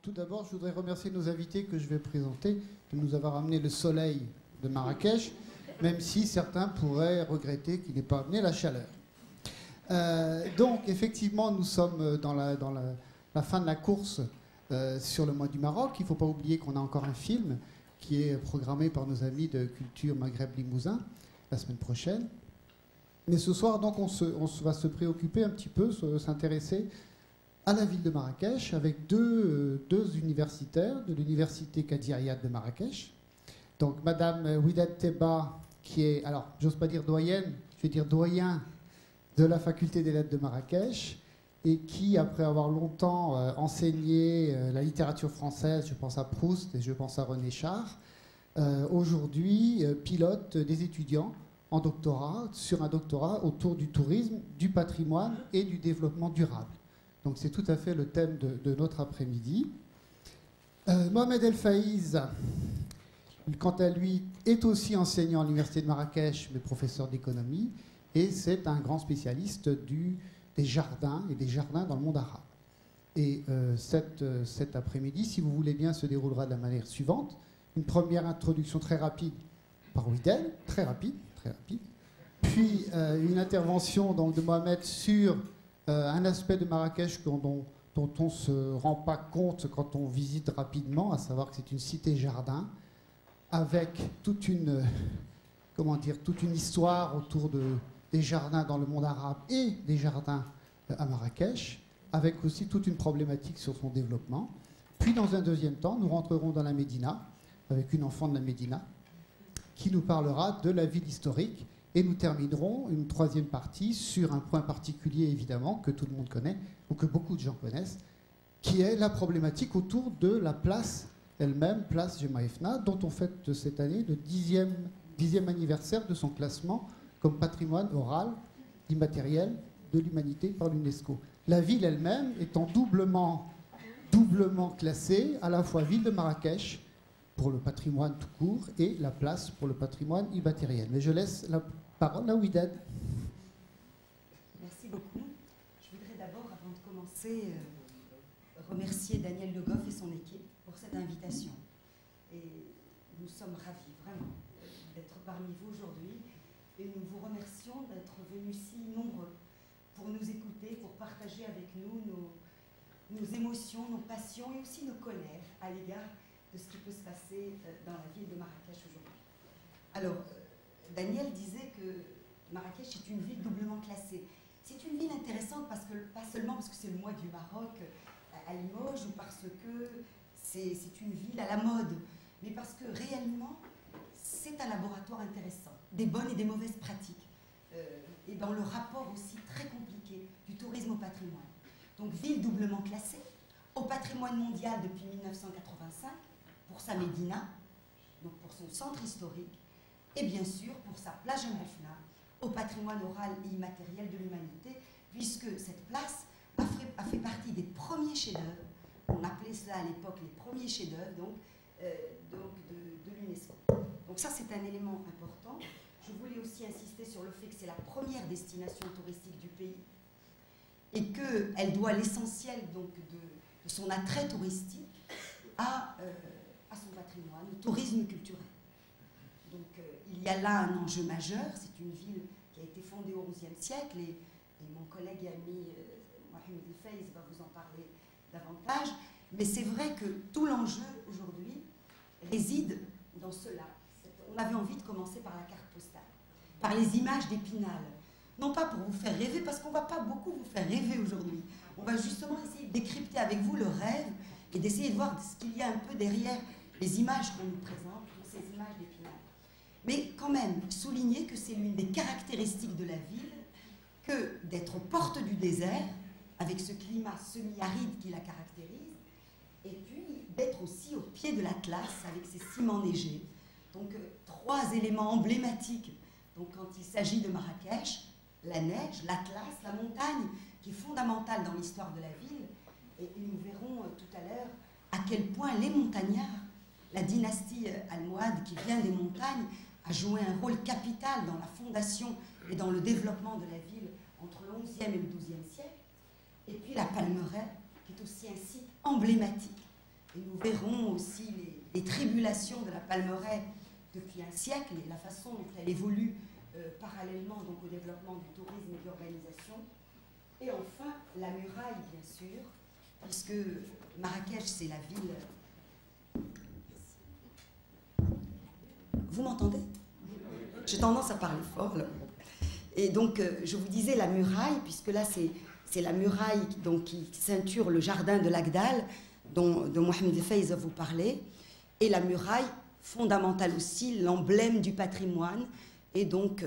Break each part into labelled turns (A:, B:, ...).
A: Tout d'abord, je voudrais remercier nos invités que je vais présenter de nous avoir amené le soleil de Marrakech, même si certains pourraient regretter qu'il n'ait pas amené la chaleur. Donc, effectivement, nous sommes dans la fin de la course sur le mois du Maroc. Il ne faut pas oublier qu'on a encore un film qui est programmé par nos amis de Culture Maghreb Limousin la semaine prochaine. Mais ce soir, donc, on va se préoccuper un petit peu, s'intéresser à la ville de Marrakech avec deux universitaires de l'université Kadir Hayat de Marrakech. Donc, Madame Ouidad Teba, qui est, alors, j'ose pas dire doyenne, je vais dire doyen de la faculté des lettres de Marrakech, et qui, après avoir longtemps enseigné la littérature française, je pense à Proust et je pense à René Char, aujourd'hui pilote des étudiants en doctorat, sur un doctorat autour du tourisme, du patrimoine et du développement durable. Donc c'est tout à fait le thème de notre après-midi. Mohamed El Faïz, quant à lui, est aussi enseignant à l'université de Marrakech, mais professeur d'économie, et c'est un grand spécialiste des jardins et des jardins dans le monde arabe. Et cet après-midi, si vous voulez bien, se déroulera de la manière suivante. Une première introduction très rapide par Ouidel, très rapide. Puis une intervention donc, de Mohamed sur un aspect de Marrakech dont on ne se rend pas compte quand on visite rapidement, à savoir que c'est une cité-jardin, avec toute une histoire autour des jardins dans le monde arabe et des jardins à Marrakech, avec aussi toute une problématique sur son développement. Puis dans un deuxième temps, nous rentrerons dans la Médina, avec une enfant de la Médina, qui nous parlera de la ville historique. Et nous terminerons une troisième partie sur un point particulier, évidemment, que tout le monde connaît, ou que beaucoup de gens connaissent, qui est la problématique autour de la place elle-même, place Jemaïfna, dont on fête cette année le 10e anniversaire de son classement comme patrimoine oral immatériel de l'humanité par l'UNESCO. La ville elle-même étant doublement classée, à la fois ville de Marrakech, pour le patrimoine tout court, et la place pour le patrimoine immatériel. Mais je laisse la parole à Ouidad.
B: Merci beaucoup. Je voudrais d'abord, avant de commencer, remercier Daniel Le Goff et son équipe pour cette invitation. Et nous sommes ravis, vraiment, d'être parmi vous aujourd'hui. Et nous vous remercions d'être venus si nombreux pour nous écouter, pour partager avec nous nos émotions, nos passions et aussi nos colères à l'égard de ce qui peut se passer dans la ville de Marrakech aujourd'hui. Alors, Daniel disait que Marrakech est une ville doublement classée. C'est une ville intéressante parce que, pas seulement parce que c'est le mois du Maroc à Limoges ou parce que c'est une ville à la mode, mais parce que réellement, c'est un laboratoire intéressant, des bonnes et des mauvaises pratiques, et dans le rapport aussi très compliqué du tourisme au patrimoine. Donc, ville doublement classée, au patrimoine mondial depuis 1985, pour sa Médina, donc pour son centre historique, et bien sûr pour sa plage Jemaïfna, au patrimoine oral et immatériel de l'humanité, puisque cette place a fait partie des premiers chefs-d'œuvre, on appelait cela à l'époque les premiers chefs-d'œuvre, de l'UNESCO. Donc ça, c'est un élément important. Je voulais aussi insister sur le fait que c'est la première destination touristique du pays et qu'elle doit l'essentiel donc de son attrait touristique à son patrimoine, au tourisme culturel. Donc il y a là un enjeu majeur. C'est une ville qui a été fondée au XIe siècle et mon collègue et ami Mohamed El Faïz va vous en parler davantage. Mais c'est vrai que tout l'enjeu aujourd'hui réside dans cela. On avait envie de commencer par la carte postale, par les images d'Épinal. Non pas pour vous faire rêver, parce qu'on ne va pas beaucoup vous faire rêver aujourd'hui. On va justement essayer de décrypter avec vous le rêve et d'essayer de voir ce qu'il y a un peu derrière les images qu'on nous présente, ces images d'Épinal. Mais quand même, souligner que c'est l'une des caractéristiques de la ville que d'être aux portes du désert, avec ce climat semi-aride qui la caractérise, et puis d'être aussi au pied de l'Atlas, avec ses ciments neigés. Donc, trois éléments emblématiques. Donc, quand il s'agit de Marrakech, la neige, l'Atlas, la montagne, qui est fondamentale dans l'histoire de la ville. Et nous verrons tout à l'heure à quel point les montagnards, la dynastie almohade qui vient des montagnes, a joué un rôle capital dans la fondation et dans le développement de la ville entre le XIe et le XIIe siècle. Et puis la Palmeraie, qui est aussi un site emblématique Et nous verrons aussi les tribulations de la Palmeraie depuis un siècle et la façon dont elle évolue parallèlement donc, au développement du tourisme et de l'urbanisation. Et enfin, la muraille, bien sûr, puisque Marrakech, c'est la ville... Vous m'entendez? J'ai tendance à parler fort, là. Et donc, je vous disais la muraille, puisque là, c'est la muraille donc, qui ceinture le jardin de l'Agdal, dont Mohamed Faiz a vous parlé, et la muraille, fondamentale aussi, l'emblème du patrimoine, et donc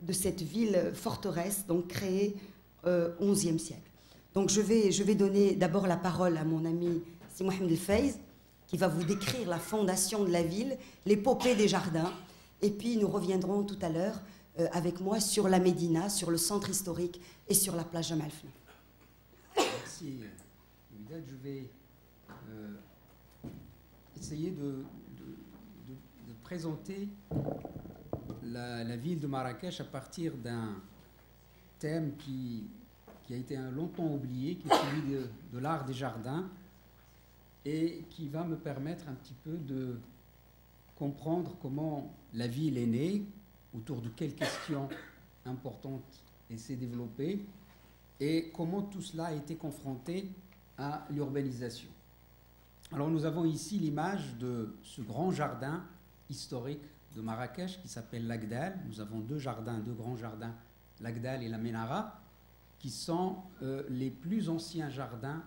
B: de cette ville forteresse, donc créée au XIe siècle. Donc, je vais donner d'abord la parole à mon ami Mohamed Faiz, qui va vous décrire la fondation de la ville, l'épopée des jardins, et puis nous reviendrons tout à l'heure avec moi sur la Médina, sur le centre historique et sur la plage Jamal Fna.
C: Merci, Ouidad. Je vais essayer de présenter la ville de Marrakech à partir d'un thème qui a été longtemps oublié, qui est celui de l'art des jardins, et qui va me permettre un petit peu de comprendre comment la ville est née, autour de quelles questions importantes elle s'est développée, et comment tout cela a été confronté à l'urbanisation. Alors nous avons ici l'image de ce grand jardin historique de Marrakech qui s'appelle l'Agdal. Nous avons deux grands jardins, l'Agdal et la Ménara, qui sont les plus anciens jardins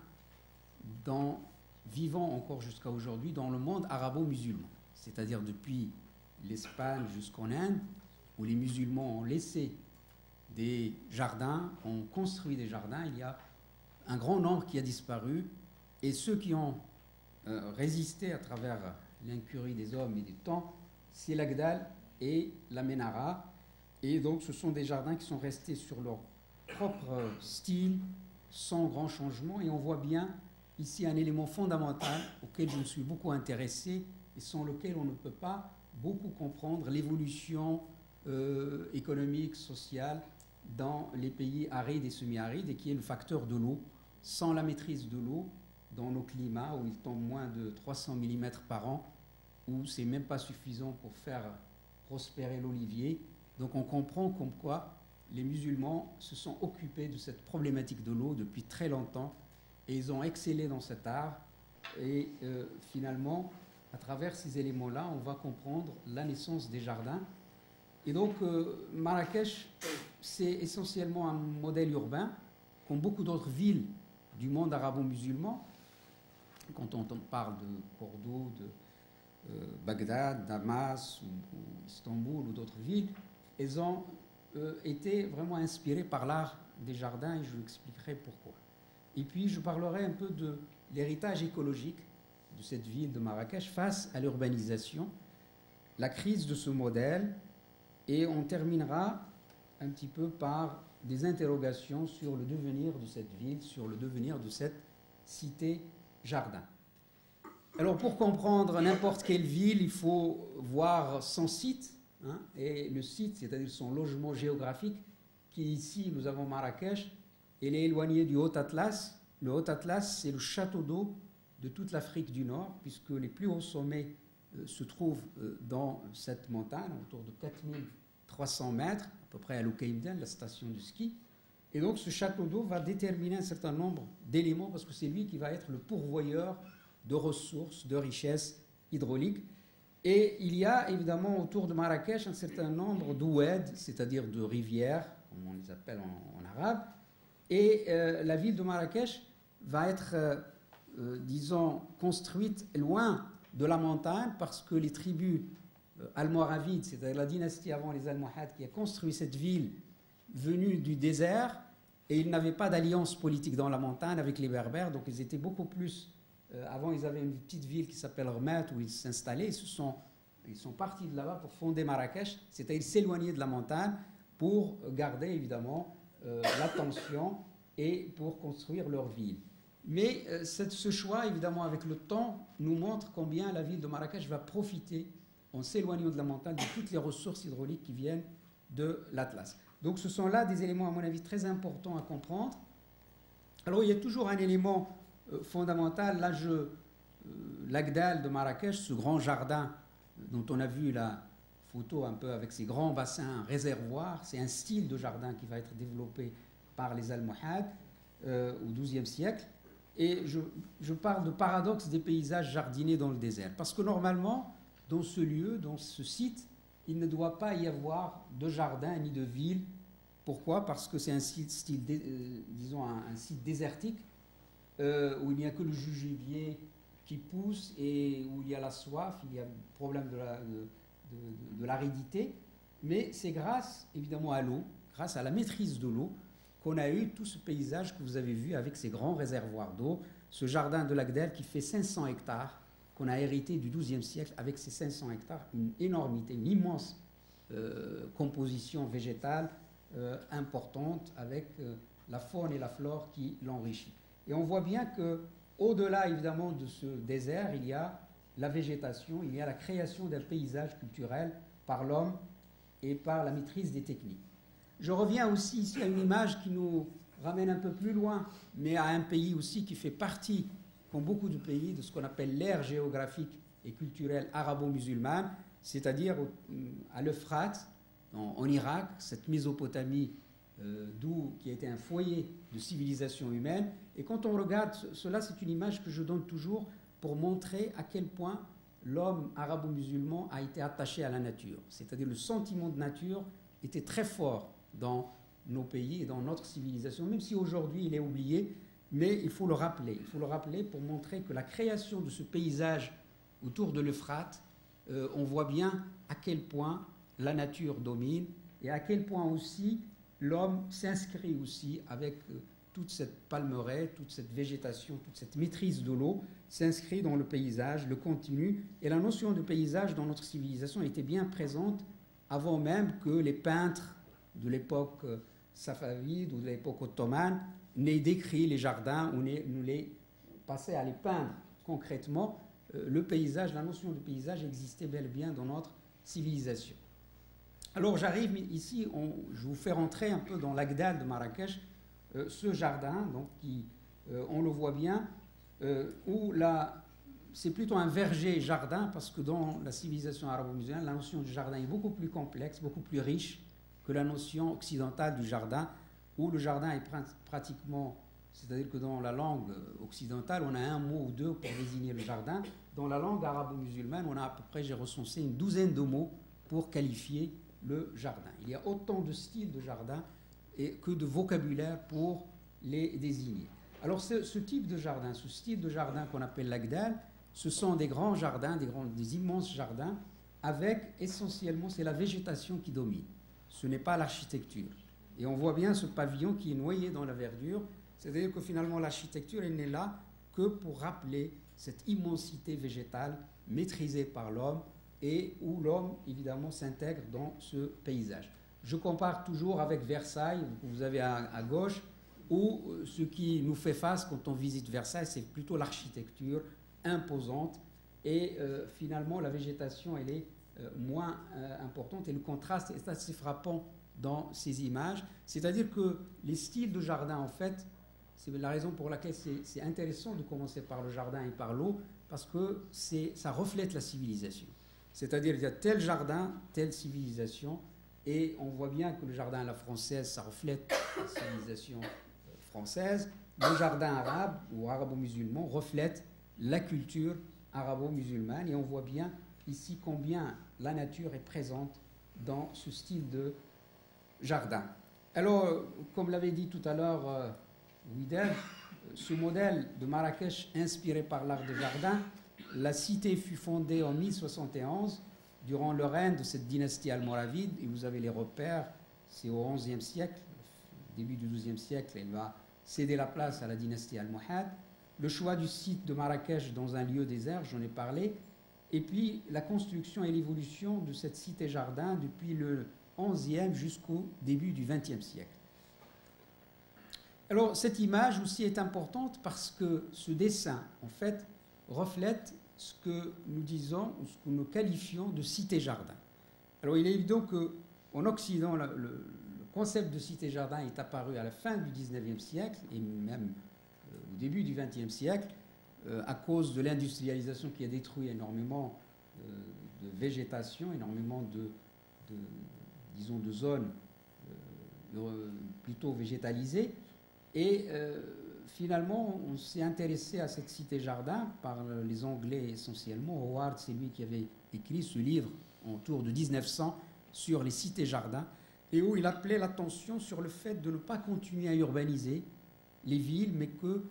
C: vivant encore jusqu'à aujourd'hui dans le monde arabo-musulman, c'est-à-dire depuis l'Espagne jusqu'en Inde, où les musulmans ont laissé des jardins, ont construit des jardins. Il y a un grand nombre qui a disparu, et ceux qui ont résisté à travers l'incurie des hommes et du temps, c'est l'Agdal et la Ménara. Et donc ce sont des jardins qui sont restés sur leur propre style, sans grand changement, et on voit bien ici un élément fondamental auquel je me suis beaucoup intéressé et sans lequel on ne peut pas beaucoup comprendre l'évolution économique, sociale dans les pays arides et semi-arides, et qui est le facteur de l'eau. Sans la maîtrise de l'eau, dans nos climats où il tombe moins de 300 mm par an, où c'est même pas suffisant pour faire prospérer l'olivier. Donc on comprend comme quoi les musulmans se sont occupés de cette problématique de l'eau depuis très longtemps, et ils ont excellé dans cet art. Et finalement, à travers ces éléments-là, on va comprendre la naissance des jardins. Et donc, Marrakech, c'est essentiellement un modèle urbain, comme beaucoup d'autres villes du monde arabo-musulman. Quand on parle de Cordoue, de Bagdad, Damas, ou Istanbul, ou d'autres villes, elles ont été vraiment inspirées par l'art des jardins, et je vous expliquerai pourquoi. Et puis, je parlerai un peu de l'héritage écologique de cette ville de Marrakech face à l'urbanisation, la crise de ce modèle, et on terminera un petit peu par des interrogations sur le devenir de cette ville, sur le devenir de cette cité-jardin. Alors, pour comprendre n'importe quelle ville, il faut voir son site, hein, et le site, c'est-à-dire son logement géographique, qui ici, nous avons Marrakech, elle est éloignée du Haut-Atlas. Le Haut-Atlas, c'est le château d'eau de toute l'Afrique du Nord, puisque les plus hauts sommets se trouvent dans cette montagne, autour de 4300 mètres, à peu près à l'Oukaïbden, la station de ski. Et donc ce château d'eau va déterminer un certain nombre d'éléments, parce que c'est lui qui va être le pourvoyeur de ressources, de richesses hydrauliques. Et il y a évidemment autour de Marrakech un certain nombre d'oued, c'est-à-dire de rivières, comme on les appelle en arabe. Et la ville de Marrakech va être, disons, construite loin de la montagne, parce que les tribus almoravides, c'est-à-dire la dynastie avant les Almohades, qui a construit cette ville venue du désert, et ils n'avaient pas d'alliance politique dans la montagne avec les Berbères, donc ils étaient beaucoup plus... avant, ils avaient une petite ville qui s'appelle Rmet, où ils s'installaient. Ils sont partis de là-bas pour fonder Marrakech, c'est-à-dire s'éloigner de la montagne pour garder évidemment l'attention et pour construire leur ville. Mais ce choix, évidemment, avec le temps, nous montre combien la ville de Marrakech va profiter, en s'éloignant de la montagne, de toutes les ressources hydrauliques qui viennent de l'Atlas. Donc ce sont là des éléments, à mon avis, très importants à comprendre. Alors il y a toujours un élément fondamental. Là, l'Agdal de Marrakech, ce grand jardin dont on a vu la photo un peu avec ces grands bassins, réservoirs, c'est un style de jardin qui va être développé par les Almohades au XIIe siècle. Et je parle de paradoxe des paysages jardinés dans le désert. Parce que normalement, dans ce lieu, dans ce site, il ne doit pas y avoir de jardin ni de ville. Pourquoi? Parce que c'est un site, disons, un site désertique où il n'y a que le jujubier qui pousse et où il y a la soif, il y a le problème de l'aridité. Mais c'est grâce, évidemment, à l'eau, grâce à la maîtrise de l'eau, qu'on a eu tout ce paysage que vous avez vu avec ces grands réservoirs d'eau, ce jardin de l'Agdal qui fait 500 hectares, qu'on a hérité du XIIe siècle avec ces 500 hectares, une énormité, une immense composition végétale importante avec la faune et la flore qui l'enrichit. Et on voit bien que au-delà évidemment de ce désert, il y a la végétation, il y a la création d'un paysage culturel par l'homme et par la maîtrise des techniques. Je reviens aussi ici à une image qui nous ramène un peu plus loin, mais à un pays aussi qui fait partie, comme beaucoup de pays, de ce qu'on appelle l'ère géographique et culturelle arabo-musulmane, c'est-à-dire à l'Euphrate, en Irak, cette Mésopotamie qui a été un foyer de civilisation humaine. Et quand on regarde cela, c'est une image que je donne toujours pour montrer à quel point l'homme arabo-musulman a été attaché à la nature. C'est-à-dire le sentiment de nature était très fort dans nos pays et dans notre civilisation, même si aujourd'hui il est oublié, mais il faut le rappeler. Il faut le rappeler pour montrer que la création de ce paysage autour de l'Euphrate, on voit bien à quel point la nature domine et à quel point aussi l'homme s'inscrit aussi avec toute cette palmeraie, toute cette végétation, toute cette maîtrise de l'eau, s'inscrit dans le paysage, le continue. Et la notion de paysage dans notre civilisation était bien présente avant même que les peintres de l'époque safavide ou de l'époque ottomane n'aient décrit les jardins ou nous les passaient à les peindre concrètement. Le paysage, la notion de paysage existait bel et bien dans notre civilisation. Alors j'arrive ici, je vous fais rentrer un peu dans l'Agdal de Marrakech, ce jardin, donc on le voit bien, où là, c'est plutôt un verger-jardin, parce que dans la civilisation arabo-musulmane, la notion du jardin est beaucoup plus complexe, beaucoup plus riche que la notion occidentale du jardin, où le jardin est pratiquement, c'est-à-dire que dans la langue occidentale, on a un mot ou deux pour désigner le jardin. Dans la langue arabo-musulmane, on a à peu près, j'ai recensé une douzaine de mots pour qualifier le jardin. Il y a autant de styles de jardin que de vocabulaire pour les désigner. Alors ce type de jardin, ce style de jardin qu'on appelle l'Agdal, ce sont des grands jardins, des immenses jardins, avec essentiellement, c'est la végétation qui domine. Ce n'est pas l'architecture. Et on voit bien ce pavillon qui est noyé dans la verdure, c'est-à-dire que finalement l'architecture, elle n'est là que pour rappeler cette immensité végétale maîtrisée par l'homme, et où l'homme, évidemment, s'intègre dans ce paysage. Je compare toujours avec Versailles, que vous avez à gauche, où ce qui nous fait face quand on visite Versailles, c'est plutôt l'architecture imposante, et finalement, la végétation, elle est moins importante, et le contraste est assez frappant dans ces images. C'est-à-dire que les styles de jardin, en fait, c'est la raison pour laquelle c'est intéressant de commencer par le jardin et par l'eau, parce que ça reflète la civilisation. C'est-à-dire qu'il y a tel jardin, telle civilisation, et on voit bien que le jardin à la française, ça reflète la civilisation française. Le jardin arabe ou arabo-musulman reflète la culture arabo-musulmane, et on voit bien ici combien la nature est présente dans ce style de jardin. Alors, comme l'avait dit tout à l'heure Widel, ce modèle de Marrakech inspiré par l'art de jardin, la cité fut fondée en 1071 durant le règne de cette dynastie almoravide, et vous avez les repères, c'est au XIe siècle, début du XIIe siècle, elle va céder la place à la dynastie almohade. Le choix du site de Marrakech dans un lieu désert, j'en ai parlé, et puis la construction et l'évolution de cette cité-jardin depuis le XIe jusqu'au début du XXe siècle. Alors cette image aussi est importante parce que ce dessin, en fait, reflète ce que nous disons, ou ce que nous qualifions de cité-jardin. Alors il est évident qu'en Occident, le concept de cité-jardin est apparu à la fin du XIXe siècle et même au début du XXe siècle. à cause de l'industrialisation qui a détruit énormément de végétation, énormément disons, de zones plutôt végétalisées. Et finalement, on s'est intéressé à cette cité-jardin par les Anglais essentiellement. Howard, c'est lui qui avait écrit ce livre autour de 1900 sur les cités-jardins, et où il appelait l'attention sur le fait de ne pas continuer à urbaniser les villes, mais que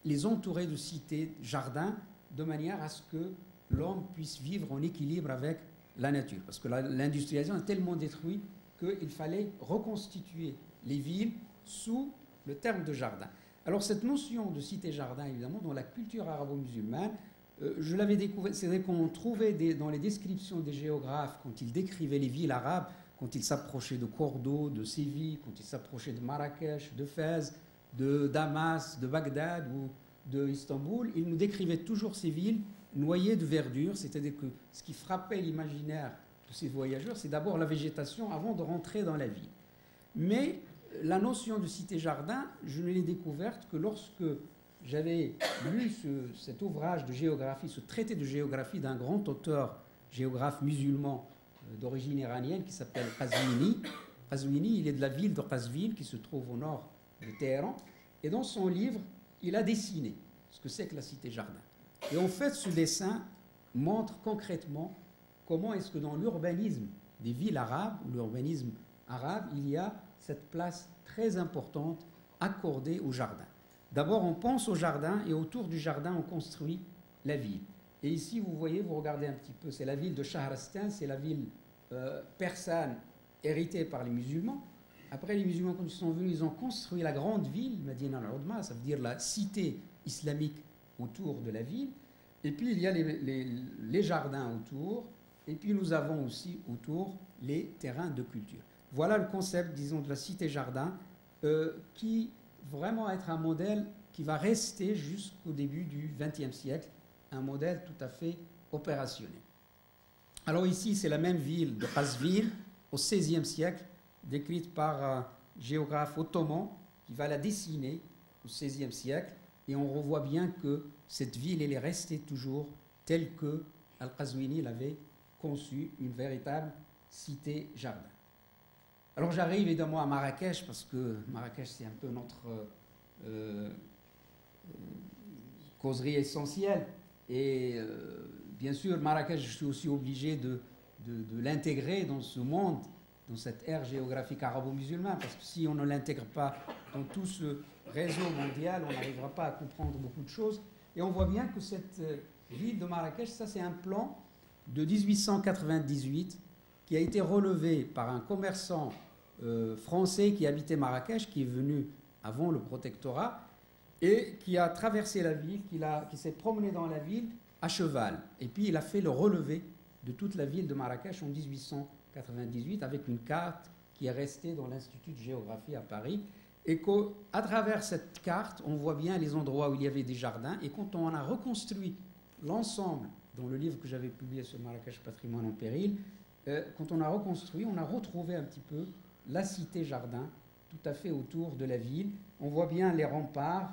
C: les entourer de cités-jardins, de manière à ce que l'homme puisse vivre en équilibre avec la nature. Parce que l'industrialisation a tellement détruit qu'il fallait reconstituer les villes sous le terme de jardin. Alors cette notion de cité-jardin, évidemment, dans la culture arabo-musulmane, je l'avais découvert, c'est vrai qu'on trouvait dans les descriptions des géographes, quand ils décrivaient les villes arabes, quand ils s'approchaient de Cordoue, de Séville, quand ils s'approchaient de Marrakech, de Fès, de Damas, de Bagdad ou de Istanbul, ils nous décrivaient toujours ces villes noyées de verdure, c'est-à-dire que ce qui frappait l'imaginaire de ces voyageurs, c'est d'abord la végétation avant de rentrer dans la ville. Mais la notion de cité-jardin, je ne l'ai découverte que lorsque j'avais lu cet ouvrage de géographie, ce traité de géographie d'un grand auteur géographe musulman d'origine iranienne qui s'appelle Qazwini. Qazwini, il est de la ville de Qazvin qui se trouve au nord de Téhéran. Et dans son livre, il a dessiné ce que c'est que la cité-jardin. Et en fait, ce dessin montre concrètement comment est-ce que dans l'urbanisme des villes arabes, ou l'urbanisme arabe, il y a cette place très importante accordée au jardin. D'abord, on pense au jardin et autour du jardin, on construit la ville. Et ici, vous voyez, vous regardez un petit peu, c'est la ville de Shahrastan, c'est la ville persane héritée par les musulmans. Après, les musulmans, quand ils sont venus, ils ont construit la grande ville, Medina al-Udma, ça veut dire la cité islamique autour de la ville. Et puis, il y a les jardins autour. Et puis, nous avons aussi autour les terrains de culture. Voilà le concept, disons, de la cité-jardin qui vraiment être un modèle qui va rester jusqu'au début du XXe siècle, un modèle tout à fait opérationnel. Alors ici, c'est la même ville de Qazvin au XVIe siècle, décrite par un géographe ottoman qui va la dessiner au XVIe siècle, et on revoit bien que cette ville, elle est restée toujours telle que Al-Qazwini l'avait conçue, une véritable cité-jardin. Alors j'arrive évidemment à Marrakech, parce que Marrakech c'est un peu notre causerie essentielle. Et bien sûr, Marrakech, je suis aussi obligé de l'intégrer dans ce monde, dans cette ère géographique arabo-musulmane, parce que si on ne l'intègre pas dans tout ce réseau mondial, on n'arrivera pas à comprendre beaucoup de choses. Et on voit bien que cette ville de Marrakech, ça c'est un plan de 1898 qui a été relevé par un commerçant français qui habitait Marrakech, qui est venu avant le protectorat, et qui a traversé la ville, qui s'est promené dans la ville à cheval. Et puis il a fait le relevé de toute la ville de Marrakech en 1898 avec une carte qui est restée dans l'Institut de géographie à Paris. Et qu'à travers cette carte, on voit bien les endroits où il y avait des jardins. Et quand on a reconstruit l'ensemble, dans le livre que j'avais publié sur Marrakech Patrimoine en péril, quand on a reconstruit, on a retrouvé un petit peu la cité-jardin tout à fait autour de la ville. On voit bien les remparts,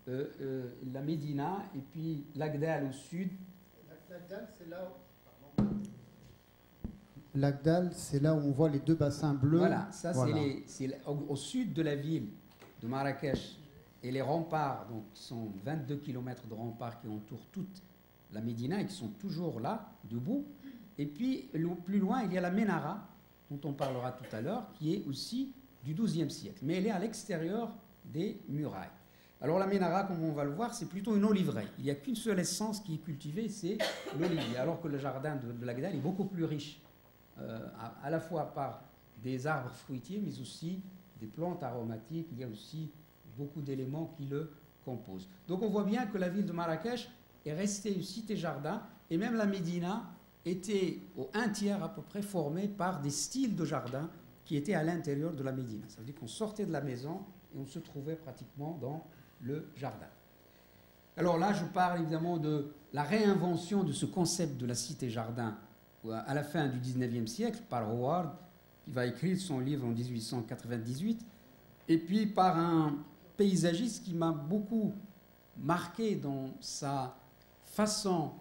C: la Médina et puis l'Agdal au sud.
A: L'Agdal, c'est là où... L'Agdal, c'est là où on voit les deux bassins bleus.
C: Voilà, ça voilà. C'est au sud de la ville de Marrakech. Et les remparts, donc, qui sont 22 km de remparts qui entourent toute la Médina et qui sont toujours là, debout. Et puis, plus loin, il y a la Ménara, dont on parlera tout à l'heure, qui est aussi du XIIe siècle. Mais elle est à l'extérieur des murailles. Alors la Ménara, comme on va le voir, c'est plutôt une oliveraie. Il n'y a qu'une seule essence qui est cultivée, c'est l'olivier. Alors que le jardin de l'Agdal est beaucoup plus riche, à la fois par des arbres fruitiers, mais aussi des plantes aromatiques. Il y a aussi beaucoup d'éléments qui le composent. Donc on voit bien que la ville de Marrakech est restée une cité-jardin, et même la Médina était au 1/3 à peu près formée par des styles de jardin qui étaient à l'intérieur de la Médina. Ça veut dire qu'on sortait de la maison et on se trouvait pratiquement dans le jardin. Alors là, je parle évidemment de la réinvention de ce concept de la cité-jardin à la fin du 19e siècle par Howard, qui va écrire son livre en 1898, et puis par un paysagiste qui m'a beaucoup marqué dans sa façon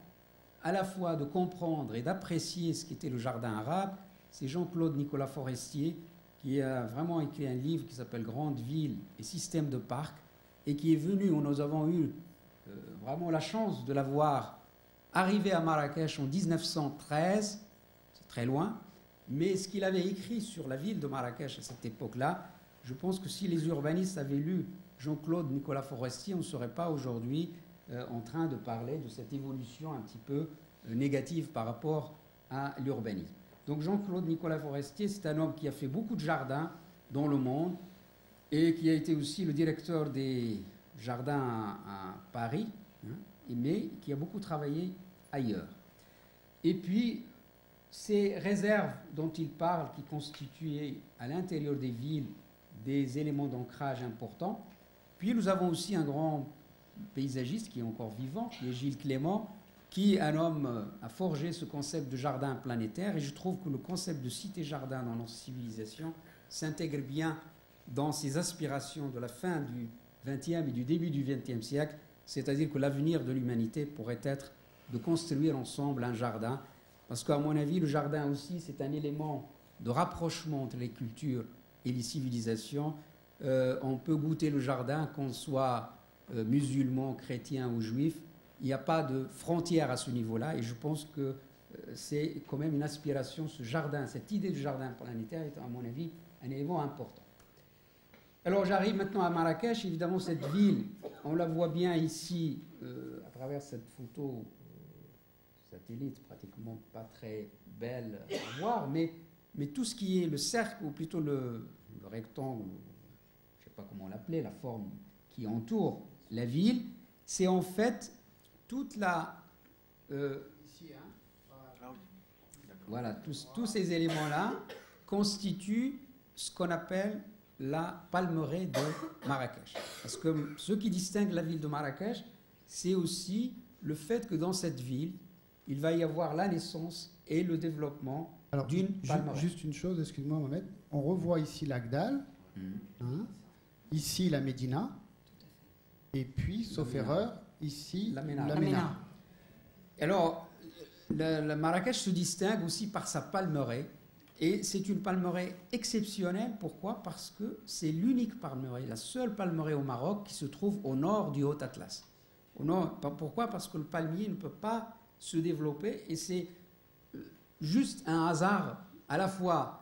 C: à la fois de comprendre et d'apprécier ce qu'était le jardin arabe, c'est Jean-Claude Nicolas Forestier, qui a vraiment écrit un livre qui s'appelle Grandes villes et systèmes de parcs, et qui est venu, où nous avons eu vraiment la chance de l'avoir arrivé à Marrakech en 1913, c'est très loin, mais ce qu'il avait écrit sur la ville de Marrakech à cette époque-là, je pense que si les urbanistes avaient lu Jean-Claude Nicolas Forestier, on ne serait pas aujourd'hui en train de parler de cette évolution un petit peu négative par rapport à l'urbanisme. Donc Jean-Claude Nicolas Forestier, c'est un homme qui a fait beaucoup de jardins dans le monde et qui a été aussi le directeur des jardins à Paris, hein, mais qui a beaucoup travaillé ailleurs. Et puis, ces réserves dont il parle, qui constituaient à l'intérieur des villes des éléments d'ancrage importants. Puis nous avons aussi un grand paysagiste qui est encore vivant, qui est Gilles Clément, qui, un homme, a forgé ce concept de jardin planétaire. Et je trouve que le concept de cité-jardin dans notre civilisation s'intègre bien dans ces aspirations de la fin du XXe et du début du XXe siècle, c'est-à-dire que l'avenir de l'humanité pourrait être de construire ensemble un jardin, parce qu'à mon avis, le jardin aussi, c'est un élément de rapprochement entre les cultures et les civilisations. On peut goûter le jardin, qu'on soit musulman, chrétien ou juif. Il n'y a pas de frontière à ce niveau-là, et je pense que c'est quand même une aspiration, ce jardin, cette idée de jardin planétaire est, à mon avis, un élément important. Alors j'arrive maintenant à Marrakech. Évidemment, cette ville, on la voit bien ici, à travers cette photo satellite, pratiquement pas très belle à voir, mais tout ce qui est le cercle, ou plutôt le rectangle, je ne sais pas comment l'appeler, la forme qui entoure la ville, c'est en fait toute la... ici, hein, voilà, tous ces éléments-là constituent ce qu'on appelle la palmeraie de Marrakech. Parce que ce qui distingue la ville de Marrakech, c'est aussi le fait que dans cette ville, il va y avoir la naissance et le développement d'une palmeraie.
A: Juste une chose, excuse-moi Mohamed, on revoit ici l'Agdal, hein, ici la Médina, et puis, sauf erreur, ici la Ména.
C: Alors, la Marrakech se distingue aussi par sa palmeraie, et c'est une palmeraie exceptionnelle. Pourquoi? Parce que c'est l'unique palmeraie, la seule palmeraie au Maroc qui se trouve au nord du Haut Atlas. Au nord, pourquoi? Parce que le palmier ne peut pas se développer, et c'est juste un hasard à la fois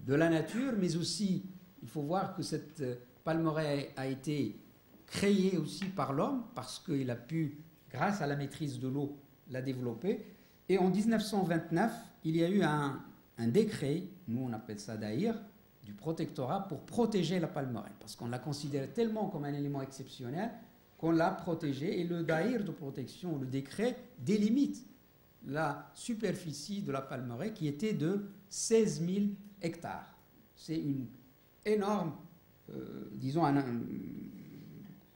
C: de la nature, mais aussi, il faut voir que cette palmeraie a été créée aussi par l'homme, parce qu'il a pu, grâce à la maîtrise de l'eau, la développer. Et en 1929, il y a eu un décret, nous on appelle ça daïr, du protectorat pour protéger la palmeraie, parce qu'on la considérait tellement comme un élément exceptionnel qu'on l'a protégée. Et le daïr de protection, le décret, délimite la superficie de la palmeraie qui était de 16 000 hectares. C'est une énorme, disons,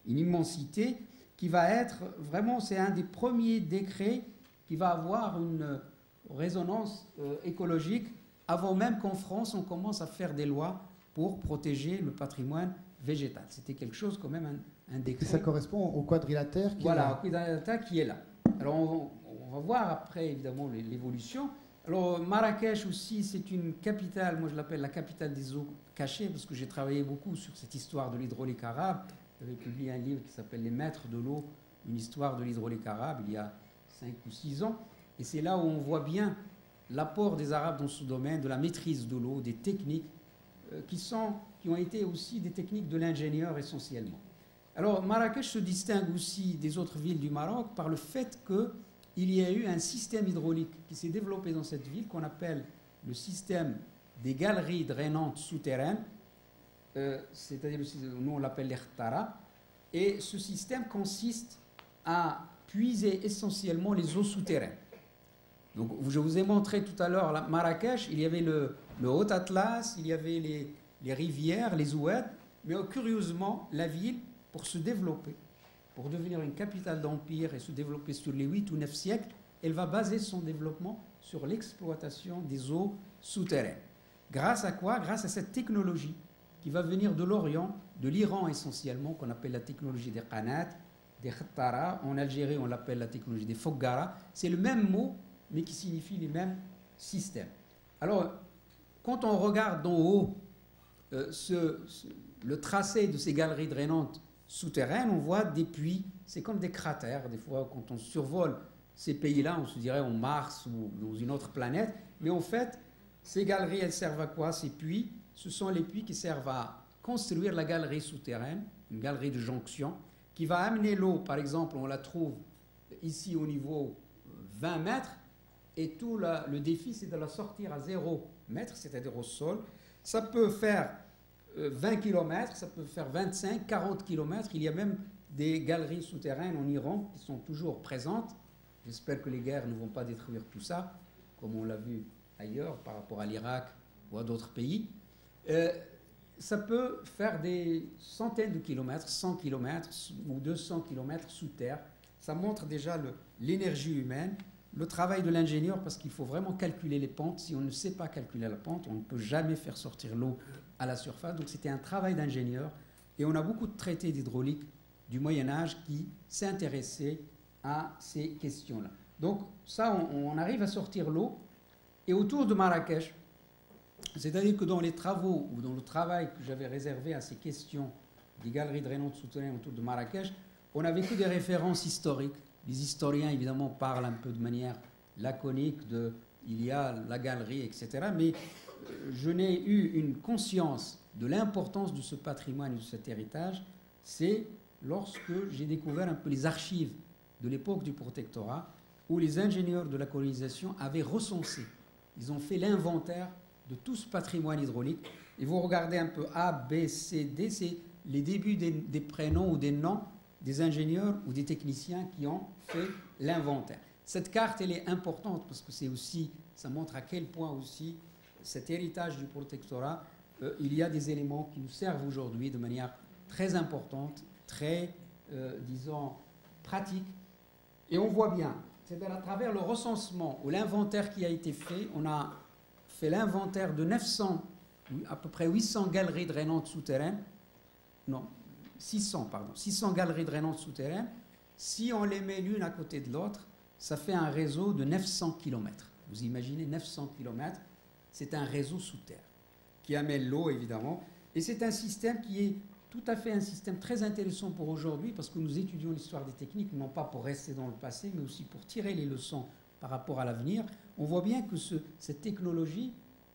C: une immensité qui va être vraiment, c'est un des premiers décrets qui va avoir une résonance écologique avant même qu'en France on commence à faire des lois pour protéger le patrimoine végétal. C'était quelque chose quand même, un décret.
A: Et ça correspond au quadrilatère qui est là.
C: Voilà, au quadrilatère qui est là. Alors on va voir après évidemment l'évolution. Alors Marrakech aussi, c'est une capitale, moi je l'appelle la capitale des eaux cachées, parce que j'ai travaillé beaucoup sur cette histoire de l'hydraulique arabe. J'avais publié un livre qui s'appelle Les Maîtres de l'eau, une histoire de l'hydraulique arabe, il y a 5 ou 6 ans. Et c'est là où on voit bien l'apport des Arabes dans ce domaine, de la maîtrise de l'eau, des techniques qui ont été aussi des techniques de l'ingénieur essentiellement. Alors Marrakech se distingue aussi des autres villes du Maroc par le fait qu'il y a eu un système hydraulique qui s'est développé dans cette ville qu'on appelle le système des galeries drainantes souterraines, c'est-à-dire nous on l'appelle l'Ikhtara, et ce système consiste à puiser essentiellement les eaux souterraines. Donc, je vous ai montré tout à l'heure Marrakech, il y avait le Haut Atlas, il y avait les rivières, les oueds, mais curieusement, la ville, pour se développer, pour devenir une capitale d'empire et se développer sur les 8 ou 9 siècles, elle va baser son développement sur l'exploitation des eaux souterraines. Grâce à quoi? Grâce à cette technologie qui va venir de l'Orient, de l'Iran essentiellement, qu'on appelle la technologie des qanats, des khattara. En Algérie, on l'appelle la technologie des foggara. C'est le même mot, mais qui signifie les mêmes systèmes. Alors, quand on regarde d'en haut le tracé de ces galeries drainantes souterraines, on voit des puits, c'est comme des cratères. Des fois, quand on survole ces pays-là, on se dirait en Mars ou dans une autre planète. Mais en fait, ces galeries, elles servent à quoi? Ces puits, ce sont les puits qui servent à construire la galerie souterraine, une galerie de jonction, qui va amener l'eau, par exemple, on la trouve ici au niveau 20 mètres, et tout le défi, c'est de la sortir à 0 mètre, c'est-à-dire au sol. Ça peut faire 20 km, ça peut faire 25, 40 km. Il y a même des galeries souterraines en Iran qui sont toujours présentes. J'espère que les guerres ne vont pas détruire tout ça, comme on l'a vu ailleurs par rapport à l'Irak ou à d'autres pays. Ça peut faire des centaines de kilomètres, 100 km ou 200 km sous terre. Ça montre déjà l'énergie humaine, le travail de l'ingénieur, parce qu'il faut vraiment calculer les pentes. Si on ne sait pas calculer la pente, on ne peut jamais faire sortir l'eau à la surface. Donc c'était un travail d'ingénieur. Et on a beaucoup de traités d'hydraulique du Moyen-Âge qui s'intéressaient à ces questions-là. Donc ça, on arrive à sortir l'eau. Et autour de Marrakech, c'est-à-dire que dans les travaux ou dans le travail que j'avais réservé à ces questions des galeries drainantes souterraines autour de Marrakech, on n'avait que des références historiques. Les historiens, évidemment, parlent un peu de manière laconique de il y a la galerie, etc. Mais je n'ai eu une conscience de l'importance de ce patrimoine et de cet héritage, c'est lorsque j'ai découvert un peu les archives de l'époque du protectorat, où les ingénieurs de la colonisation avaient recensé. Ils ont fait l'inventaire de tout ce patrimoine hydraulique. Et vous regardez un peu A, B, C, D, c'est les débuts des prénoms ou des noms des ingénieurs ou des techniciens qui ont fait l'inventaire. Cette carte, elle est importante parce que c'est aussi, ça montre à quel point aussi cet héritage du protectorat, il y a des éléments qui nous servent aujourd'hui de manière très importante, très, disons, pratique. Et on voit bien, c'est-à-dire à travers le recensement ou l'inventaire qui a été fait, on a fait l'inventaire de 900, à peu près 800 galeries drainantes souterraines, non, 600 galeries drainantes souterraines. Si on les met l'une à côté de l'autre, ça fait un réseau de 900 km. Vous imaginez 900 km, c'est un réseau sous terre qui amène l'eau évidemment. Et c'est un système qui est tout à fait un système très intéressant pour aujourd'hui parce que nous étudions l'histoire des techniques, non pas pour rester dans le passé, mais aussi pour tirer les leçons par rapport à l'avenir. On voit bien que cette technologie,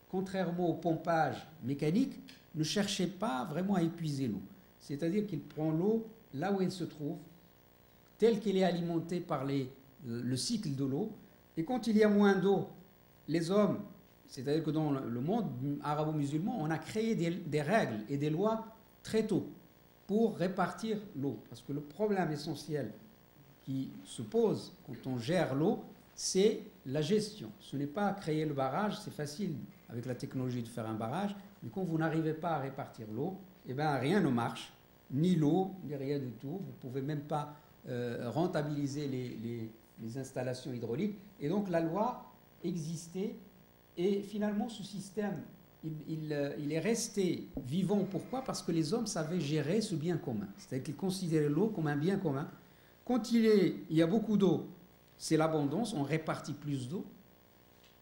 C: contrairement au pompage mécanique, ne cherchait pas vraiment à épuiser l'eau. C'est-à-dire qu'il prend l'eau là où elle se trouve, telle qu'elle est alimentée par le cycle de l'eau. Et quand il y a moins d'eau, les hommes, c'est-à-dire que dans le monde arabo-musulman, on a créé des règles et des lois très tôt pour répartir l'eau. Parce que le problème essentiel qui se pose quand on gère l'eau, c'est la gestion. Ce n'est pas créer le barrage, c'est facile avec la technologie de faire un barrage, mais quand vous n'arrivez pas à répartir l'eau, eh bien rien ne marche, ni l'eau, ni rien du tout. Vous ne pouvez même pas rentabiliser les installations hydrauliques. Et donc la loi existait, et finalement ce système, il est resté vivant. Pourquoi? Parce que les hommes savaient gérer ce bien commun. C'est-à-dire qu'ils considéraient l'eau comme un bien commun. Quand il y a beaucoup d'eau, c'est l'abondance, on répartit plus d'eau.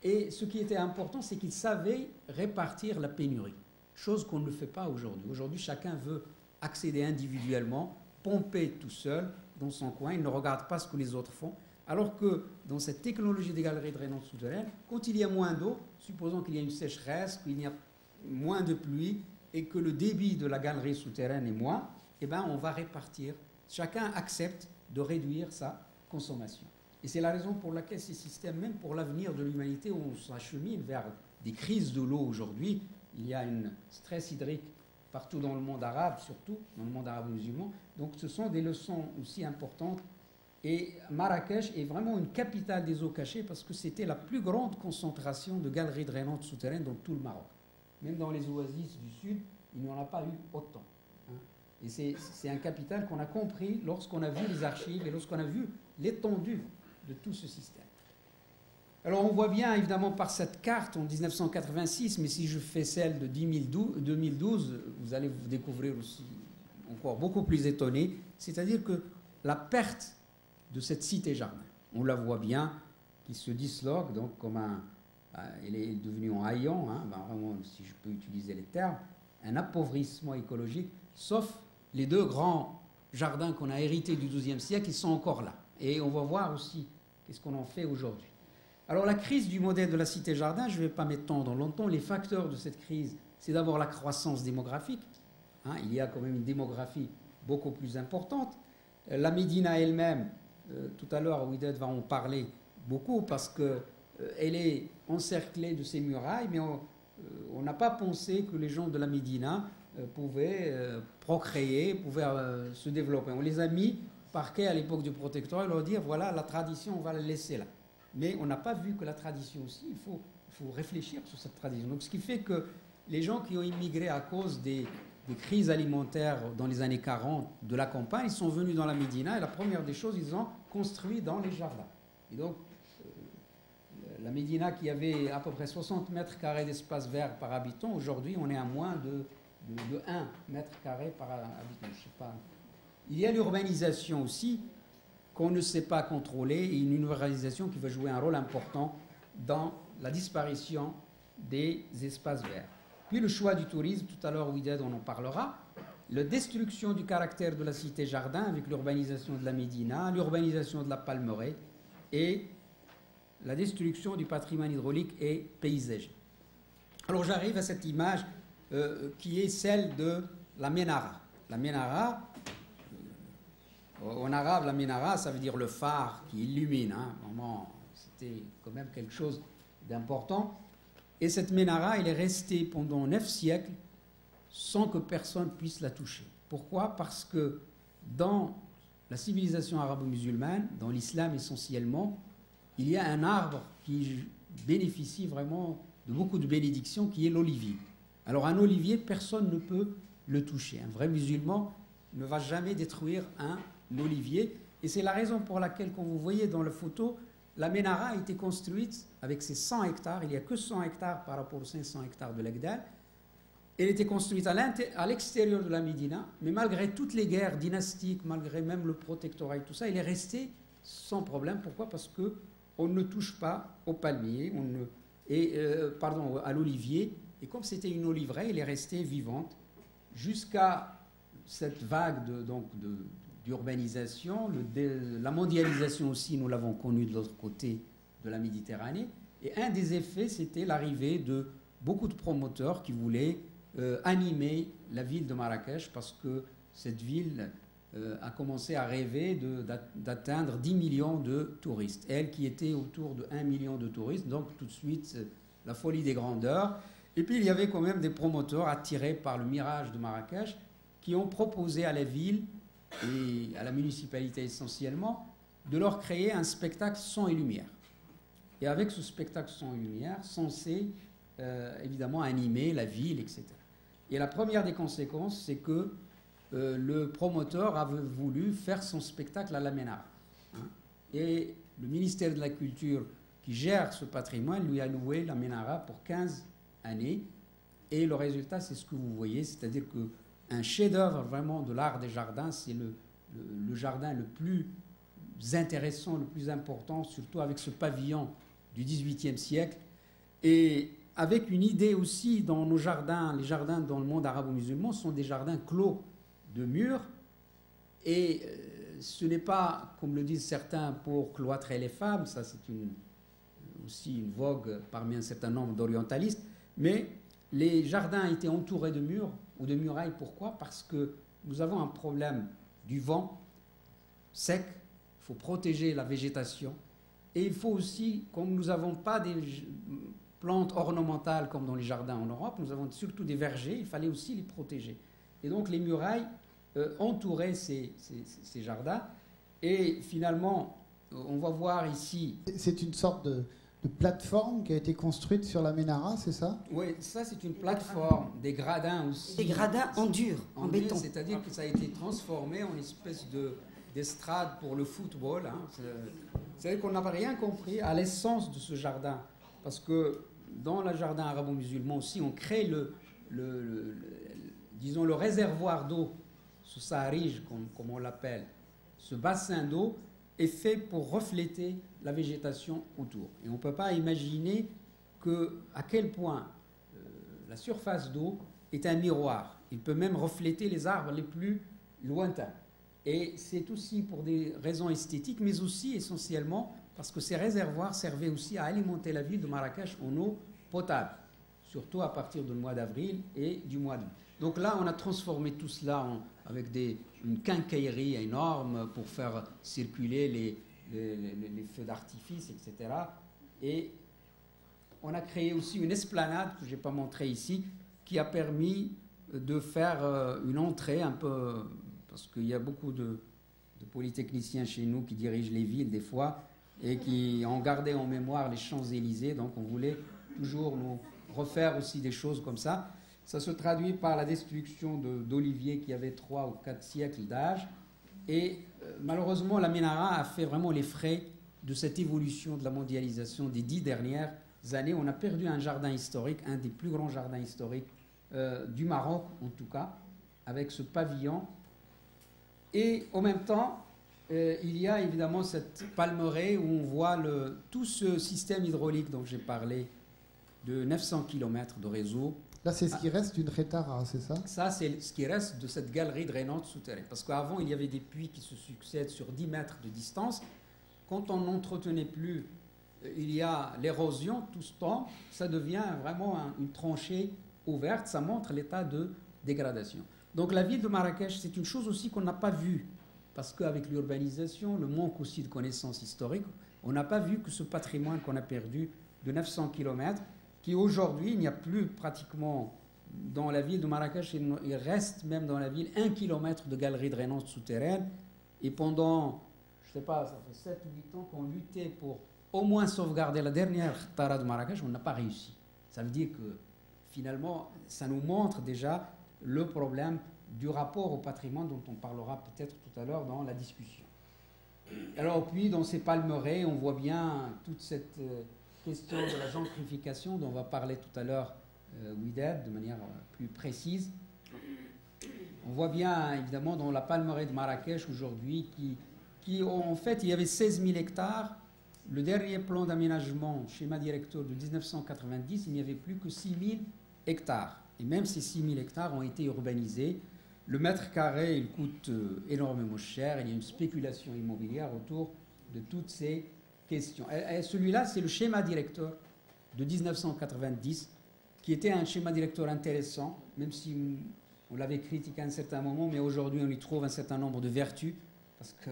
C: Et ce qui était important, c'est qu'ils savaient répartir la pénurie, chose qu'on ne fait pas aujourd'hui. Aujourd'hui, chacun veut accéder individuellement, pomper tout seul dans son coin, il ne regarde pas ce que les autres font. Alors que dans cette technologie des galeries drainantes souterraines, quand il y a moins d'eau, supposons qu'il y a une sécheresse, qu'il y a moins de pluie et que le débit de la galerie souterraine est moins, eh bien on va répartir. Chacun accepte de réduire sa consommation. Et c'est la raison pour laquelle ces systèmes, même pour l'avenir de l'humanité, où on s'achemine vers des crises de l'eau aujourd'hui, il y a un stress hydrique partout dans le monde arabe, surtout dans le monde arabe-musulman. Donc ce sont des leçons aussi importantes. Et Marrakech est vraiment une capitale des eaux cachées parce que c'était la plus grande concentration de galeries drainantes souterraines dans tout le Maroc. Même dans les oasis du sud, il n'y en a pas eu autant. Et c'est un capital qu'on a compris lorsqu'on a vu les archives et lorsqu'on a vu l'étendue de tout ce système. Alors on voit bien évidemment par cette carte en 1986, mais si je fais celle de 2012, vous allez vous découvrir aussi encore beaucoup plus étonné. C'est-à-dire que la perte de cette cité-jardin. On la voit bien, qui se disloque, donc comme elle est devenue en haillons, hein, ben vraiment, si je peux utiliser les termes, un appauvrissement écologique, sauf les deux grands jardins qu'on a hérités du XIIe siècle, ils sont encore là. Et on va voir aussi qu'est-ce qu'on en fait aujourd'hui. Alors la crise du modèle de la cité-jardin, je ne vais pas m'étendre longtemps, les facteurs de cette crise, c'est d'abord la croissance démographique. Hein, il y a quand même une démographie beaucoup plus importante. La Médina elle-même, tout à l'heure, Ouidet va en parler beaucoup parce qu'elle est encerclée de ces murailles, mais on n'a pas pensé que les gens de la Médina pouvaient procréer, pouvaient se développer. On les a mis par quai à l'époque du protectorat et leur dire voilà, la tradition, on va la laisser là. Mais on n'a pas vu que la tradition aussi, il faut réfléchir sur cette tradition. Donc ce qui fait que les gens qui ont immigré à cause des crises alimentaires dans les années 40 de la campagne, ils sont venus dans la Médina et la première des choses, ils ont construit dans les jardins. Et donc, la Médina qui avait à peu près 60 mètres carrés d'espace vert par habitant, aujourd'hui, on est à moins de 1 mètre carré par habitant. Je sais pas. Il y a l'urbanisation aussi, qu'on ne sait pas contrôler, et une urbanisation qui va jouer un rôle important dans la disparition des espaces verts. Puis le choix du tourisme, tout à l'heure, Ouidet, on en parlera. La destruction du caractère de la cité-jardin avec l'urbanisation de la Médina, l'urbanisation de la Palmeraie et la destruction du patrimoine hydraulique et paysager. Alors j'arrive à cette image qui est celle de la Ménara. La Ménara, en arabe, la Ménara, ça veut dire le phare qui illumine. Hein. Vraiment, c'était quand même quelque chose d'important. Et cette Ménara, elle est restée pendant 9 siècles sans que personne puisse la toucher. Pourquoi? Parce que dans la civilisation arabo-musulmane, dans l'islam essentiellement, il y a un arbre qui bénéficie vraiment de beaucoup de bénédictions, qui est l'olivier. Alors un olivier, personne ne peut le toucher. Un vrai musulman ne va jamais détruire un olivier. Et c'est la raison pour laquelle, quand vous voyez dans la photo, la Ménara a été construite avec ses 100 hectares. Il n'y a que 100 hectares par rapport aux 500 hectares de l'Agdal. Elle était construite à l'extérieur de la Médina, mais malgré toutes les guerres dynastiques, malgré même le protectorat et tout ça, elle est restée sans problème. Pourquoi? Parce qu'on ne touche pas au palmier, à l'olivier. Et comme c'était une oliveraie, elle est restée vivante jusqu'à cette vague d'urbanisation, la mondialisation aussi, nous l'avons connue de l'autre côté de la Méditerranée. Et un des effets, c'était l'arrivée de beaucoup de promoteurs qui voulaient animer la ville de Marrakech, parce que cette ville a commencé à rêver d'atteindre 10 millions de touristes. Elle qui était autour de 1 million de touristes, donc tout de suite la folie des grandeurs. Et puis il y avait quand même des promoteurs attirés par le mirage de Marrakech qui ont proposé à la ville et à la municipalité essentiellement de leur créer un spectacle son et lumière. Et avec ce spectacle son et lumière, censé évidemment animer la ville, etc. Et la première des conséquences, c'est que le promoteur avait voulu faire son spectacle à la Ménara. Hein. Et le ministère de la Culture, qui gère ce patrimoine, lui a loué la Ménara pour 15 années. Et le résultat, c'est ce que vous voyez, c'est-à-dire qu'un chef-d'œuvre vraiment de l'art des jardins, c'est le jardin le plus intéressant, le plus important, surtout avec ce pavillon du XVIIIe siècle. Et avec une idée aussi dans nos jardins, les jardins dans le monde arabo-musulman sont des jardins clos de murs, et ce n'est pas, comme le disent certains, pour cloîtrer les femmes, ça c'est aussi une vogue parmi un certain nombre d'orientalistes, mais les jardins étaient entourés de murs ou de murailles. Pourquoi? Parce que nous avons un problème du vent sec, il faut protéger la végétation, et il faut aussi, comme nous n'avons pas des plantes ornementales comme dans les jardins en Europe, nous avons surtout des vergers, il fallait aussi les protéger. Et donc les murailles entouraient ces jardins. Et finalement, on va voir ici...
A: C'est une sorte de plateforme qui a été construite sur la Ménara, c'est ça?
C: Oui, ça c'est une plateforme, des gradins aussi.
B: Des gradins en dur, en béton.
C: C'est-à-dire que ça a été transformé en espèce d'estrade pour le football. Hein. C'est-à-dire qu'on n'avait rien compris à l'essence de ce jardin. Parce que dans le jardin arabo-musulman aussi, on crée disons le réservoir d'eau, ce saharij, comme on l'appelle, ce bassin d'eau est fait pour refléter la végétation autour. Et on ne peut pas imaginer à quel point la surface d'eau est un miroir. Il peut même refléter les arbres les plus lointains. Et c'est aussi pour des raisons esthétiques, mais aussi essentiellement parce que ces réservoirs servaient aussi à alimenter la ville de Marrakech en eau potable, surtout à partir du mois d'avril et du mois d'août. Donc là, on a transformé tout cela avec une quincaillerie énorme pour faire circuler les feux d'artifice, etc. Et on a créé aussi une esplanade que je n'ai pas montrée ici, qui a permis de faire une entrée un peu, parce qu'il y a beaucoup de polytechniciens chez nous qui dirigent les villes des fois et qui ont gardé en mémoire les Champs-Élysées, donc on voulait toujours nous refaire aussi des choses comme ça. Ça se traduit par la destruction d'oliviers qui avaient 3 ou 4 siècles d'âge. Et malheureusement, la Ménara a fait vraiment les frais de cette évolution de la mondialisation des 10 dernières années. On a perdu un jardin historique, un des plus grands jardins historiques du Maroc, en tout cas, avec ce pavillon. Et en même temps, il y a évidemment cette palmeraie où on voit tout ce système hydraulique dont j'ai parlé, de 900 km de réseau.
A: Là, c'est ce qui reste d'une Rétara, c'est ça?
C: Ça, c'est ce qui reste de cette galerie drainante souterraine. Parce qu'avant, il y avait des puits qui se succèdent sur 10 mètres de distance. Quand on n'entretenait plus, il y a l'érosion, tout ce temps, ça devient vraiment une tranchée ouverte. Ça montre l'état de dégradation. Donc la ville de Marrakech, c'est une chose aussi qu'on n'a pas vue. Parce qu'avec l'urbanisation, le manque aussi de connaissances historiques, on n'a pas vu que ce patrimoine qu'on a perdu de 900 km, qui aujourd'hui, il n'y a plus pratiquement dans la ville de Marrakech, il reste même dans la ville 1 km de galerie drainante souterraine. Et pendant, je ne sais pas, ça fait 7 ou 8 ans qu'on luttait pour au moins sauvegarder la dernière Tara de Marrakech, on n'a pas réussi. Ça veut dire que finalement, ça nous montre déjà le problème du rapport au patrimoine dont on parlera peut-être tout à l'heure dans la discussion. Alors puis, dans ces palmeraies, on voit bien toute cette question de la gentrification dont on va parler tout à l'heure, Widad, de manière plus précise. On voit bien, évidemment, dans la palmeraie de Marrakech aujourd'hui, en fait, il y avait 16 000 hectares. Le dernier plan d'aménagement, schéma directeur de 1990, il n'y avait plus que 6 000 hectares. Et même ces 6 000 hectares ont été urbanisés. Le mètre carré, il coûte énormément cher. Il y a une spéculation immobilière autour de toutes ces questions. Et celui-là, c'est le schéma directeur de 1990, qui était un schéma directeur intéressant, même si on l'avait critiqué à un certain moment, mais aujourd'hui, on y trouve un certain nombre de vertus, parce que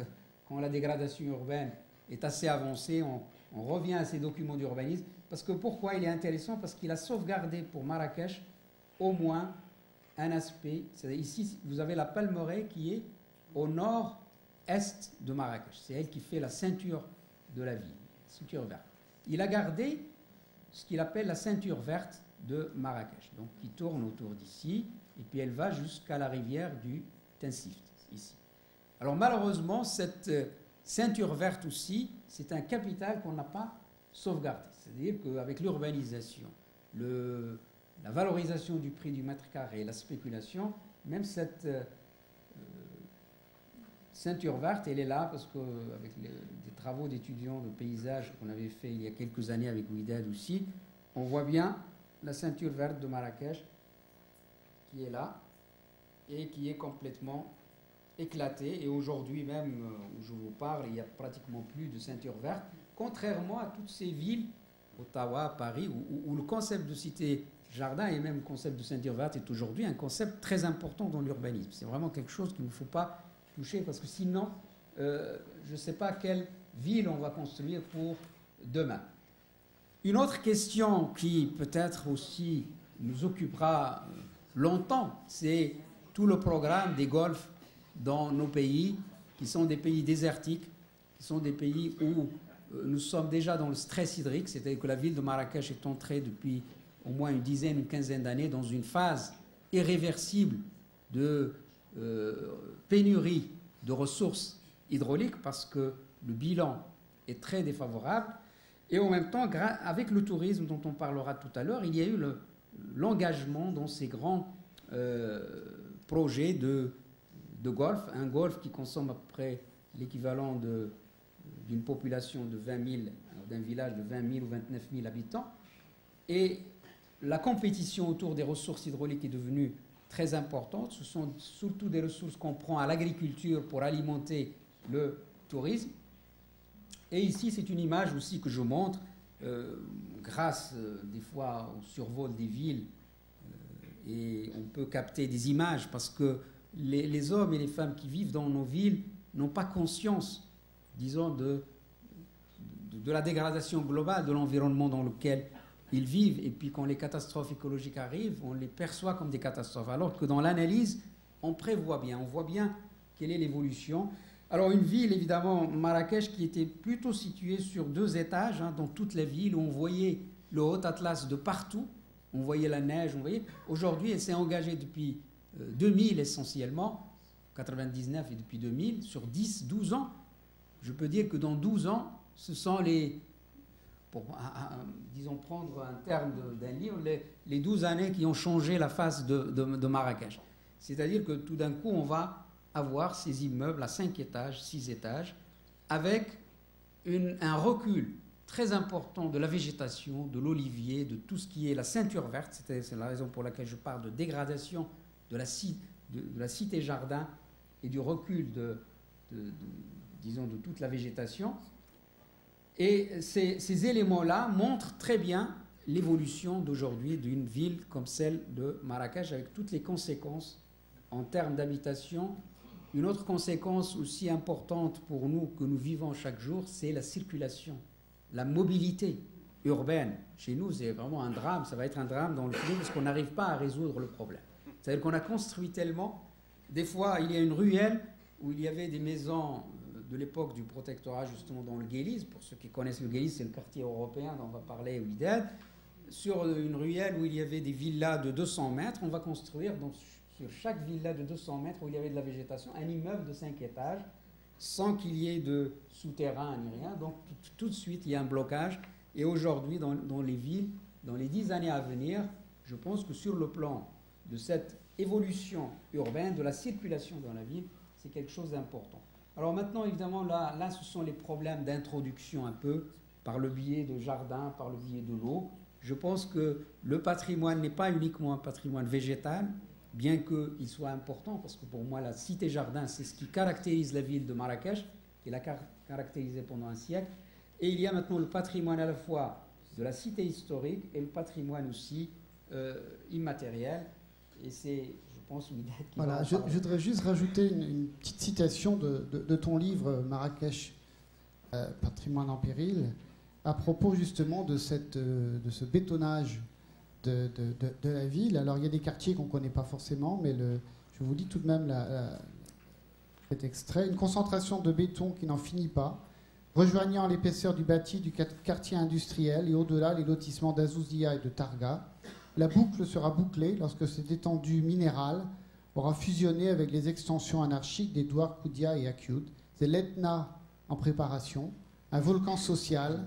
C: quand la dégradation urbaine est assez avancée, on revient à ces documents d'urbanisme. Parce que pourquoi il est intéressant? Parce qu'il a sauvegardé pour Marrakech au moins un aspect. C'est-à-dire ici, vous avez la palmeraie qui est au nord-est de Marrakech. C'est elle qui fait la ceinture de la ville, ceinture verte. Il a gardé ce qu'il appelle la ceinture verte de Marrakech, donc qui tourne autour d'ici, et puis elle va jusqu'à la rivière du Tinsift, ici. Alors malheureusement, cette ceinture verte aussi, c'est un capital qu'on n'a pas sauvegardé. C'est-à-dire qu'avec l'urbanisation, la valorisation du prix du mètre carré, la spéculation, même cette ceinture verte, elle est là parce qu'avec des travaux d'étudiants de paysage qu'on avait fait il y a quelques années avec Widad aussi, on voit bien la ceinture verte de Marrakech qui est là et qui est complètement éclatée. Et aujourd'hui même, où je vous parle, il n'y a pratiquement plus de ceinture verte, contrairement à toutes ces villes, Ottawa, Paris, où le concept de cité-jardin et même le concept de ceinture verte est aujourd'hui un concept très important dans l'urbanisme. C'est vraiment quelque chose qu'il ne faut pas toucher, parce que sinon, je ne sais pas quelle ville on va construire pour demain. Une autre question qui peut-être aussi nous occupera longtemps, c'est tout le programme des golfs dans nos pays, qui sont des pays désertiques, qui sont des pays où nous sommes déjà dans le stress hydrique, c'est-à-dire que la ville de Marrakech est entrée depuis au moins une dizaine, une quinzaine d'années dans une phase irréversible de pénurie de ressources hydrauliques parce que le bilan est très défavorable. Et en même temps, avec le tourisme dont on parlera tout à l'heure, il y a eu l'engagement dans ces grands projets de golf. Un golf qui consomme à peu près l'équivalent d'une population de 20 000, d'un village de 20 000 ou 29 000 habitants. Et la compétition autour des ressources hydrauliques est devenue très importante. Ce sont surtout des ressources qu'on prend à l'agriculture pour alimenter le tourisme. Et ici, c'est une image aussi que je montre grâce des fois au survol des villes. Et on peut capter des images parce que les hommes et les femmes qui vivent dans nos villes n'ont pas conscience, disons, de la dégradation globale de l'environnement dans lequel ils vivent. Et puis quand les catastrophes écologiques arrivent, on les perçoit comme des catastrophes. Alors que dans l'analyse, on prévoit bien, on voit bien quelle est l'évolution. Alors une ville, évidemment, Marrakech, qui était plutôt située sur 2 étages, hein, dans toute la ville, où on voyait le Haut Atlas de partout, on voyait la neige, on voyait. Aujourd'hui, elle s'est engagée depuis 2000 essentiellement, 99 et depuis 2000, sur 10, 12 ans. Je peux dire que dans 12 ans, ce sont les, pour disons prendre un terme d'un livre, les 12 années qui ont changé la face de Marrakech. C'est-à-dire que tout d'un coup, on va avoir ces immeubles à 5 étages, 6 étages, avec un recul très important de la végétation, de l'olivier, de tout ce qui est la ceinture verte. C'est la raison pour laquelle je parle de dégradation de la cité-jardin et du recul disons, de toute la végétation. Et ces éléments-là montrent très bien l'évolution d'aujourd'hui d'une ville comme celle de Marrakech, avec toutes les conséquences en termes d'habitation. Une autre conséquence aussi importante pour nous, que nous vivons chaque jour, c'est la circulation, la mobilité urbaine. Chez nous, c'est vraiment un drame, ça va être un drame dans le film, parce qu'on n'arrive pas à résoudre le problème. C'est-à-dire qu'on a construit tellement. Des fois, il y a une ruelle où il y avait des maisons de l'époque du protectorat, justement, dans le Guéliz. Pour ceux qui connaissent le Guéliz, c'est le quartier européen dont on va parler, Ouidad. Sur une ruelle où il y avait des villas de 200 mètres, on va construire, donc, sur chaque villa de 200 mètres où il y avait de la végétation, un immeuble de 5 étages, sans qu'il y ait de souterrain ni rien. Donc, tout de suite, il y a un blocage. Et aujourd'hui, dans les villes, dans les 10 années à venir, je pense que sur le plan de cette évolution urbaine, de la circulation dans la ville, c'est quelque chose d'important. Alors maintenant, évidemment, là, ce sont les problèmes d'introduction un peu, par le biais de jardins, par le biais de l'eau. Je pense que le patrimoine n'est pas uniquement un patrimoine végétal, bien qu'il soit important, parce que pour moi, la cité-jardin, c'est ce qui caractérise la ville de Marrakech, qui l'a caractérisée pendant un siècle. Et il y a maintenant le patrimoine à la fois de la cité historique et le patrimoine aussi immatériel. Et c'est, je pense, Ouidad qui
A: voilà, je voudrais juste rajouter une petite citation de ton livre Marrakech, patrimoine en péril, à propos justement de ce bétonnage de la ville. Alors il y a des quartiers qu'on ne connaît pas forcément, mais je vous lis tout de même cet extrait. Une concentration de béton qui n'en finit pas, rejoignant l'épaisseur du bâti du quartier industriel et au-delà les lotissements d'Azouzia et de Targa. La boucle sera bouclée lorsque cette étendue minérale aura fusionné avec les extensions anarchiques des douars Koudia et Akyud. C'est l'Etna en préparation, un volcan social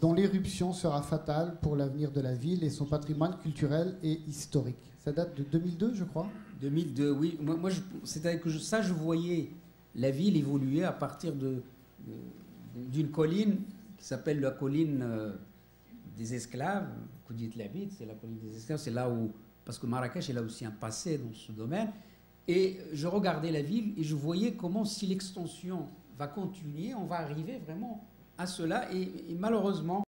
A: dont l'éruption sera fatale pour l'avenir de la ville et son patrimoine culturel et historique. Ça date de 2002, je crois.
C: 2002, oui. Moi c'est-à-dire que je voyais la ville évoluer à partir d'une colline qui s'appelle la colline des esclaves, Koudit Labid, c'est la colline des esclaves, c'est là où, parce que Marrakech, elle a aussi un passé dans ce domaine, et je regardais la ville et je voyais comment, si l'extension va continuer, on va arriver vraiment à cela, et malheureusement,